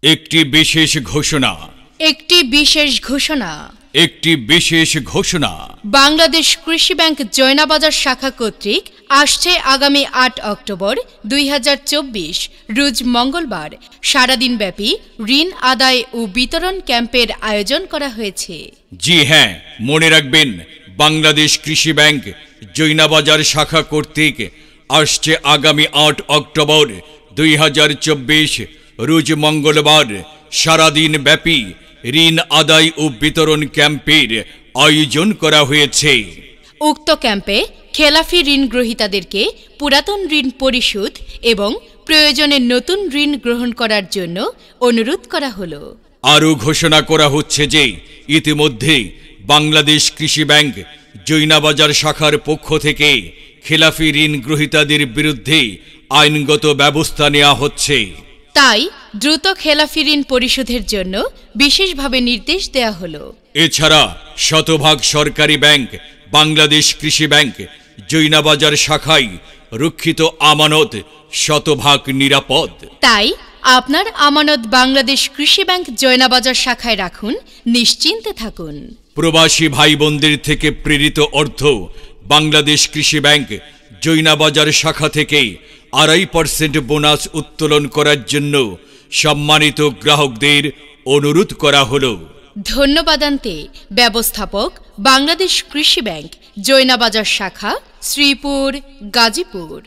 একটি বিশেষ ঘোষণা। বাংলাদেশ কৃষি ব্যাংক জয়নাবাজার শাখা কর্তৃক আসছে আগামী ৮ অক্টোবর ২০২৪ রোজ মঙ্গলবার সারাদিনব্যাপী ঋণ আদায় ও বিতরণ ক্যাম্পের আয়োজন করা হয়েছে। জি হ্যাঁ, মনে রাখবেন, বাংলাদেশ কৃষি ব্যাংক জয়নাবাজার শাখা কর্তৃক আসছে আগামী ৮ অক্টোবর ২০২৪ রোজ মঙ্গলবার সারাদিন ব্যাপী ঋণ আদায় ও বিতরণ ক্যাম্পের আয়োজন করা হয়েছে। উক্ত ক্যাম্পে খেলাফি ঋণ গ্রহীতাদেরকে পুরাতন ঋণ পরিশোধ এবং প্রয়োজনে নতুন ঋণ গ্রহণ করার জন্য অনুরোধ করা হলো। আরও ঘোষণা করা হচ্ছে যে ইতিমধ্যে বাংলাদেশ কৃষি ব্যাংক জয়নাবাজার শাখার পক্ষ থেকে খেলাফি ঋণ গ্রহীতাদের বিরুদ্ধে আইনগত ব্যবস্থা নেওয়া হচ্ছে। তাই দ্রুত খেলাফি ঋণ পরিশোধের জন্য বিশেষভাবে নির্দেশ দেয়া হলো। এছাড়া শতভাগ সরকারি ব্যাংক বাংলাদেশ কৃষি ব্যাংক জয়নাবাজার শাখায় রক্ষিত আমানত শতভাগ নিরাপদ। তাই আপনার আমানত বাংলাদেশ কৃষি ব্যাংক জয়নাবাজার শাখায় রাখুন, নিশ্চিন্তে থাকুন। প্রবাসী ভাই বোনদের থেকে প্রেরিত অর্থ বাংলাদেশ কৃষি ব্যাংক জয়নাবাজার শাখা থেকে ২.৫% বোনাস উত্তোলন করার জন্য সম্মানিত গ্রাহকদের অনুরোধ করা হলো। ধন্যবাদান্তে ব্যবস্থাপক বাংলাদেশ কৃষি ব্যাংক জয়নাবাজার শাখা, শ্রীপুর, গাজীপুর।